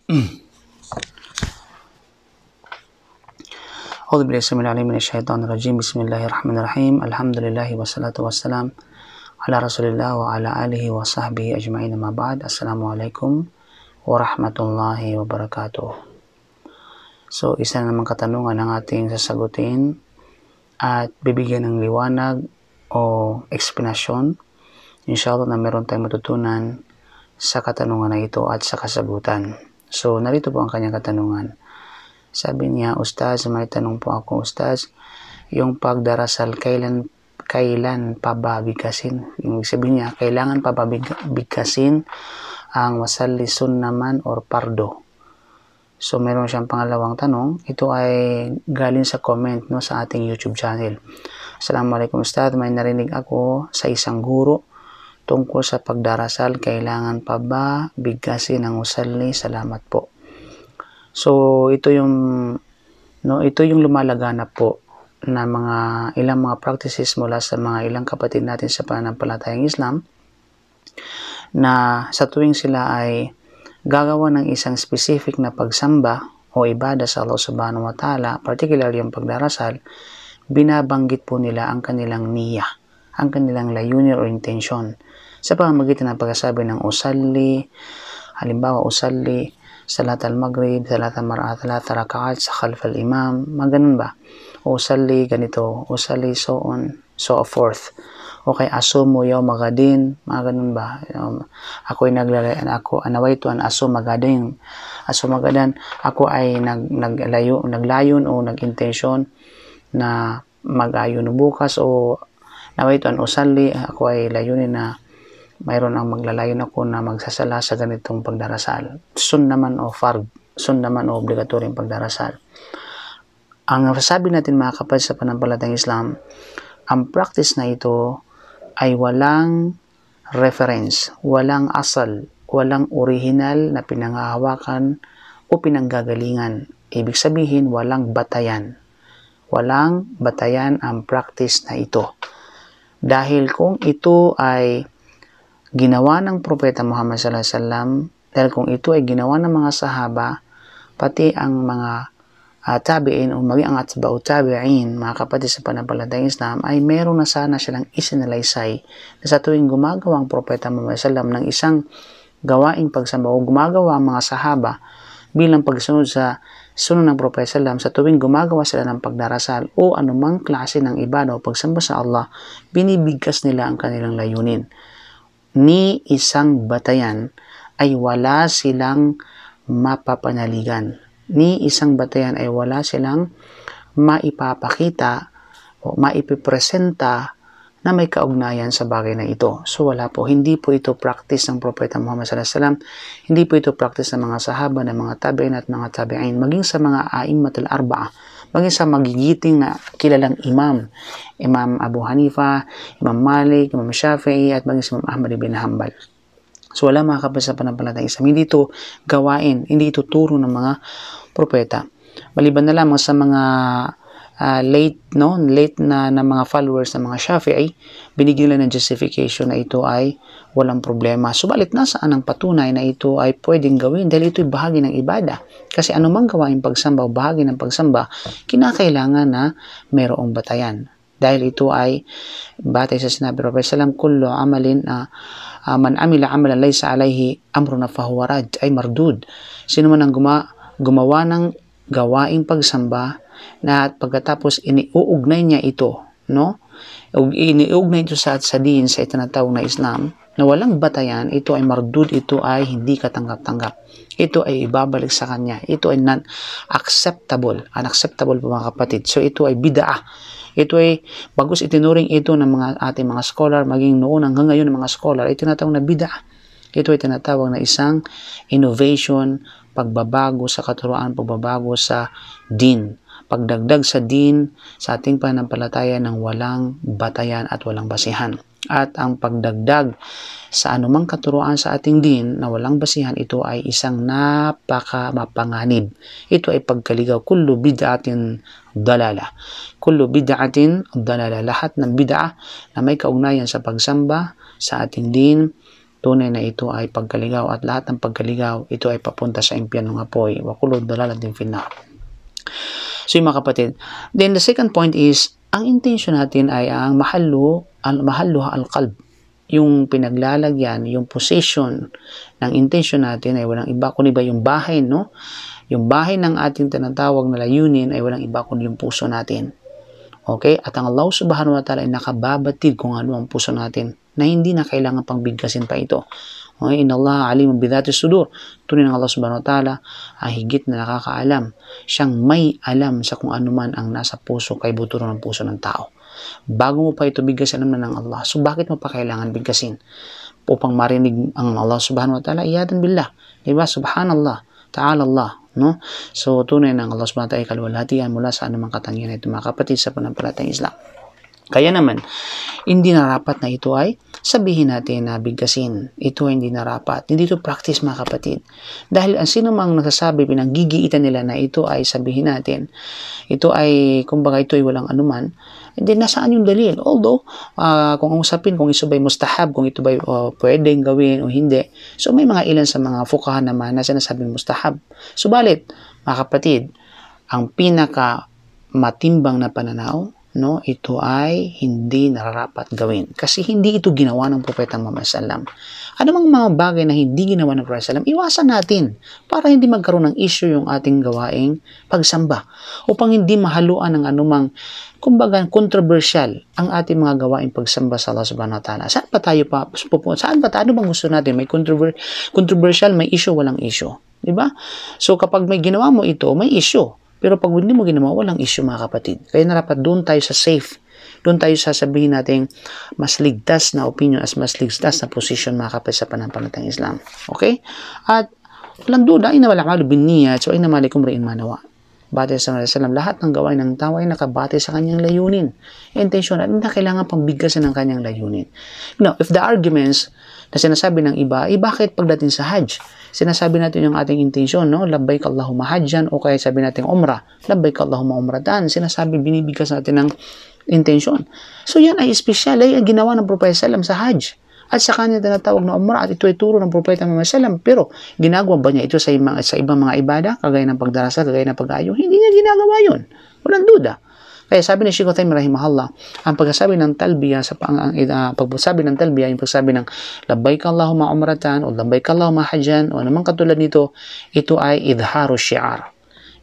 أعوذ بالله السميع العليم من الشيطان الرجيم. بسم الله الرحمن الرحيم. الحمد لله والصلاة والسلام على رسول الله وعلى آله وصحبه أجمعين. ما بعد. Assalamu alaikum warahmatullahi wabarakatuh. So, isa na namang katanungan ang ating sasagutin at bibigyan ng liwanag o explanation. Inshallah na meron tayong matutunan sa katanungan na ito at sa kasagutan. So, narito po ang kanyang katanungan. Sabi niya, Ustaz, may tanong po ako, Ustaz, yung pagdarasal, kailan pa ba bigkasin? Yung sabi niya, kailangan pa ba bigkasin ang wasalli sunnaman or pardo? So, meron siyang pangalawang tanong. Ito ay galing sa comment sa ating YouTube channel. Assalamualaikum Ustaz, may narinig ako sa isang guro tungkol sa pagdarasal, kailangan pa ba bigkasin ang wasalli? Salamat po. So, ito yung lumalaganap po na ilang mga practices mula sa mga ilang kapatid natin sa pananampalatayang Islam na sa tuwing sila ay gagawa ng isang specific na pagsamba o ibada sa Allah Subhanahu wa Ta'ala, particularly yung pagdarasal, binabanggit po nila ang kanilang niyya, ang kanilang layunin o intention sa pamamagitan ng pagsasabi ng usalli, halimbawa usalli salat al-maghrib, salat al-mar'at, salat rakaat sa khalf al-imam, maganon ba? O usalli ganito, usalli so on, so forth. Okay, asumo yawma gadin, maganon ba? Ako ay nawaitu an asuma gadin. Asuma gadan, ako ay naglayon o nag-intention na mag-ayon bukas o nawaitu an usalli, ako ay layunin na mayroon ang maglalayon ako na magsasala sa ganitong pagdarasal. Sunnaman o fard, sunnaman o obligatoryong pagdarasal. Ang sabi natin mga kapatid sa pananampalatayang Islam, ang practice na ito ay walang reference, walang asal, walang original na pinanghahawakan o pinanggagalingan. Ibig sabihin, walang batayan. Walang batayan ang practice na ito. Dahil kung ito ay ginawa ng Propeta Muhammad sallallahu alaihi wasallam, dahil kung ito ay ginawa ng mga sahaba, pati ang mga tabi'in o maging ang atba'u tabi'in, mga kapatid sa pananampalatayang Islam, ay meron na sana silang isinalaysay na sa tuwing gumagawa ang Propeta Muhammad sallallahu alaihi wasallam ng isang gawaing pagsamba o gumagawa ang mga sahaba bilang pagsunod sa sunod ng Propeta sallallahu alaihi wasallam, sa tuwing gumagawa sila ng pagdarasal o anumang klase ng ibada o pagsamba sa Allah, binibigkas nila ang kanilang layunin. Ni isang batayan ay wala silang mapapanaligan. Ni isang batayan ay wala silang maipapakita o maipipresenta na may kaugnayan sa bagay na ito. So wala po. Hindi po ito practice ng Propeta Muhammad sallallahu alaihi wasallam. Hindi po ito practice ng mga sahaba, ng mga tabi'in at mga tabi'in. Maging sa mga a'immatul arba'a, maging sa magigiting na kilalang imam, Imam Abu Hanifa, Imam Malik, Imam Shafi'i, at maging sa Imam Ahmad ibn Hanbal. So wala mga kapatid sa pananampalatayang Islam, hindi ito gawain, hindi ito turo ng mga propeta. Maliban na lamang sa mga late na mga followers ng mga Shafi'i, binigyan nila ng justification na ito ay walang problema. Subalit nasaan ang patunay na ito ay pwedeng gawin dahil ito ay bahagi ng ibada. Kasi anumang gawain pagsamba o bahagi ng pagsamba, kinakailangan na mayroong batayan. Dahil ito ay batay sa sinabi ng Propeta sallallahu alaihi wasallam, kullu amalin man amila amalan laysa alayhi amruna fahuwa rad, ay mardud. Sino man ang gumawa ng gawaing pagsamba na at pagkatapos iniuugnay niya ito, iniuugnay ito sa din sa itinatawag na Islam na walang batayan, ito ay mardud, ito ay hindi katanggap-tanggap. Ito ay ibabalik sa kanya. Ito ay non-acceptable. Unacceptable po mga kapatid. So ito ay bid'ah. Ito ay bagus itinuring ito ng ating mga scholar, maging noon hanggang ngayon ng mga scholar, ay tinatawag na bid'ah. Ito ay tinatawag na isang innovation, pagbabago sa katuruan, pagbabago sa din, pagdagdag sa din sa ating pananampalataya ng walang batayan at walang basihan. At ang pagdagdag sa anumang katuruan sa ating din na walang basihan, ito ay isang napaka-mapanganib. Ito ay pagkaligaw. Kullu bid'atin dalala. Kullu bid'atin dalala. Lahat ng bid'ah na may kaugnayan sa pagsamba sa ating din tunay na ito ay pagkaligaw at lahat ng pagkaligaw, ito ay papunta sa impyernong apoy. Wa kullu dalalatin finnar. So yung mga kapatid. Then the second point is, ang intention natin ay ang mahalluha al-qalb. Yung pinaglalagyan, yung position ng intention natin ay walang iba kundi ba yung bahay, no? Yung bahay ng ating tinatawag na layunin ay walang iba kundi yung puso natin. Okay? At ang Allah subhanahu wa ta'ala ay nakababatid kung ano ang puso natin na hindi na kailangan pang bigkasin pa ito. Okay? Inna Allah alimun bidhati sudur. Tunay ng Allah subhanahu wa ta'ala ay higit na nakakaalam. Siyang may alam sa kung ano man ang nasa puso kay buturo ng puso ng tao. Bago mo pa ito bigkasin naman ng Allah. So bakit mo pa kailangan bigkasin? Upang marinig ang Allah subhanahu wa ta'ala, iyadan billah. Diba? Subhanallah. Ta'ala Allah. No? So, tunay ng Allah subhanahu wa ta'ala ay kaluwalhatian mula sa anumang katangian na ito, mga kapatid, sa panampalatayang Islam. Kaya naman, hindi narapat na ito ay sabihin natin na bigkasin. Ito ay hindi narapat. Hindi ito practice, mga kapatid. Dahil ang sino mang nagsasabi, pinanggigiitan nila na ito ay sabihin natin, ito ay, kumbaga ito ay walang anuman, hindi, nasaan yung dalil? Although, kung ang usapin, kung ito ba'y mustahab, kung ito ba'y pwedeng gawin o hindi. So, may mga ilan sa mga fuqaha naman na sinasabing mustahab. Subalit, mga kapatid, ang pinaka matimbang na pananaw, no, ito ay hindi nararapat gawin. Kasi hindi ito ginawa ng Propeta Muhammad sallam. Ano mang mga bagay na hindi ginawa ng Propeta sallam, iwasan natin para hindi magkaroon ng issue yung ating gawaing pagsamba. Upang hindi mahaluan ng anumang, kumbaga, controversial ang ating mga gawaing pagsamba sa Allah subhanahu wa ta'ala. Saan pa tayo pupunta? Saan pa tayo? Ano bang gusto natin? May controversial, may issue, walang issue. Diba? So kapag may ginawa mo ito, may issue. Pero pag hindi mo ginawa, walang issue, mga kapatid. Kaya narapat doon tayo sa safe. Doon tayo sasabihin natin mas ligtas na opinion as mas ligtas na position, mga kapatid, sa panampalatayang Islam. Okay? At walang duda, inawala ka bin niyat, so inamalikum ri'in manawa. Batay sa Rasulullah, lahat ng gawain ng tao ay nakabatay sa kanyang layunin. Intention at hindi na kailangan pang bigkasin ng kanyang layunin. Now, if the arguments na sinasabi ng iba, bakit pagdating sa Hajj? Sinasabi natin yung ating intention, no? Labbaik Allahumma hajjan, o kaya sabi natin umrah, labbaik Allahumma umratan. Sinasabi, binibigkas natin ng intention. So yan ay espesyal, ay ginawa ng Propeta sallam sa Hajj. At sa kanya tinatawag na umrah, at ito ay turo ng Propeta Muhammad sallam. Pero ginagawa ba niya ito sa ibang mga ibada, kagaya ng pagdarasal, kagaya ng pag-aayo? Hindi niya ginagawa yun. Walang duda. Kaya sabi ni Sheikh Uthaymeen rahimahullah, ang pagsasabi ng talbiya, pagsasabi ng talbiya, yung pagsasabi ng labbaik Allahumma umratan o labbaik Allahumma hajjan o namang katulad nito, ito ay idharu syiar.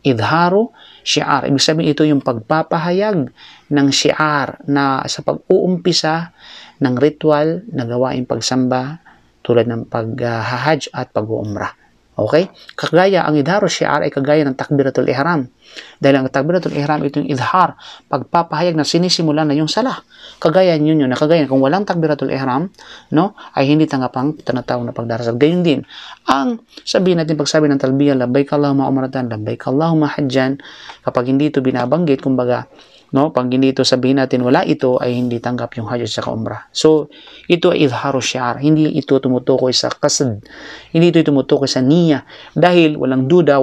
Idharu syiar. Ibig sabihin ito yung pagpapahayag ng syiar na sa pag-uumpisa ng ritual na gawaing pagsamba tulad ng pag-hajj at pag-uumrah. Okay? Kagaya, ang idharu syiar ay kagaya ng takbiratul ihram. Dahil ang takbiratul ihram, ito yung idhar, pagpapahayag na sinisimulan na yung salah. Kagaya yun na kagaya, kung walang takbiratul ihram, no, ay hindi tanggap ang tinatawag na pagdarasal. Gayun din, ang sabihin natin, pagsabi ng talbiyah, labbaik Allahumma umratan, labbaik Allahumma hajjan, kapag hindi ito binabanggit, kumbaga, no, pag hindi ito sabihin natin wala ito, ay hindi tanggap yung hajj at umrah. So ito ay idharu syiar, hindi ito tumutukoy sa qasd, hindi ito tumutukoy sa niyya, dahil walang duda,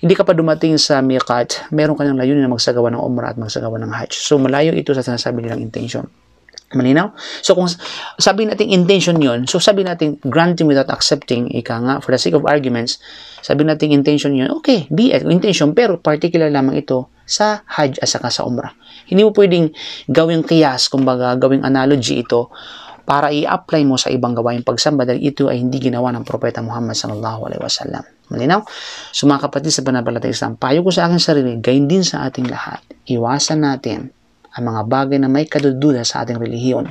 hindi ka pa dumating sa miqat, meron kanyang layunin na magsagawa ng umrah at magsagawa ng hajj. So malayo ito sa sinasabi nilang intention. Malinaw? So kung sabihin natin intention yun, so sabihin natin granting without accepting, ika nga, for the sake of arguments, sabihin natin intention yun, okay, be it, intention, pero particular lamang ito sa hajj at saka sa umrah. Hindi mo pwedeng gawing qiyas, kumbaga gawing analogy ito para i-apply mo sa ibang gawaing pagsamba dahil ito ay hindi ginawa ng Propeta Muhammad sallallahu alaihi wasallam. Malinaw? So mga kapatid sa panampalatayang Islam, payo ko sa aking sarili, gayon din sa ating lahat, iwasan natin ang mga bagay na may kadududa sa ating relihiyon.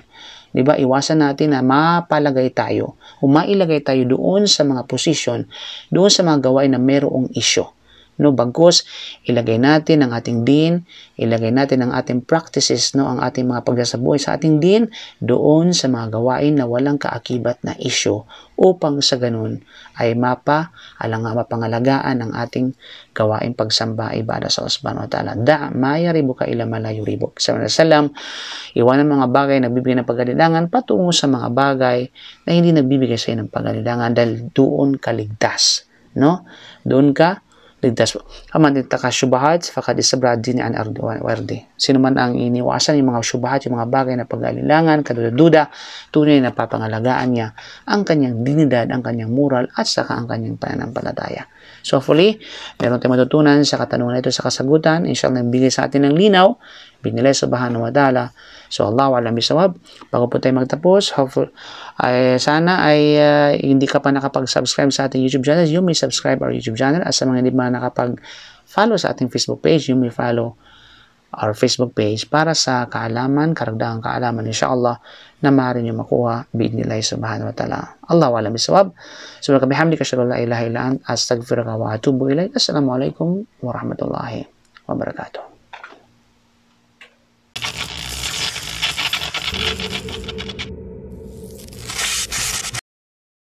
Diba? Iwasan natin na mapalagay tayo o mailagay tayo doon sa mga posisyon, doon sa mga gawain na mayroong isyo. No, bagkus ilagay natin ang ating din, ilagay natin ang ating practices, no, ang ating mga pagsasabuhay sa ating din doon sa mga gawain na walang kaakibat na issue upang sa ganun ay mapangalagaan ang ating gawain pagsamba ibada sa Allah subhanahu wa ta'ala. Da ma yaribuka ila ma la yuribuk. Sallam, iwanan mga bagay na nagbibigay ng pagalilangan patungo sa mga bagay na hindi nagbibigay sa iyo ng pagalilangan dahil doon ka ligtas, no? Doon ka ligtas. Kaman din taka syubahat fakad isabra din an ardi wardi. sino man ang iniwasan yung mga syubhat, yung mga bagay na pag-alilangan, kaduda-duda, tunay na papangalagaan niya ang kanyang dignidad, ang kanyang moral, at saka ang kanyang pananampalataya. So hopefully, meron tayong matutunan sa katanungan ito sa kasagutan. Inshallah, nagbigay sa atin ng linaw, binilay subhanahu wa ta'ala. So Allahu a'lam bisawab. Bago po tayo magtapos, hopefully, sana ay hindi ka pa nakapag-subscribe sa ating YouTube channel, you may subscribe our YouTube channel. At sa mga hindi pa nakapag-follow sa ating Facebook page, you may follow our Facebook page para sa kaalaman, karagdagang kaalaman, insyaAllah, na maaari nyo makuha bi'idhnillahi subhanahu wa ta'ala. Allahu a'lam bisawab. Subhanaka bihamdika asyhadu an la ilaha illa anta astaghfiruka wa atubu ilaik. Assalamu alaikum warahmatullahi wabarakatuh.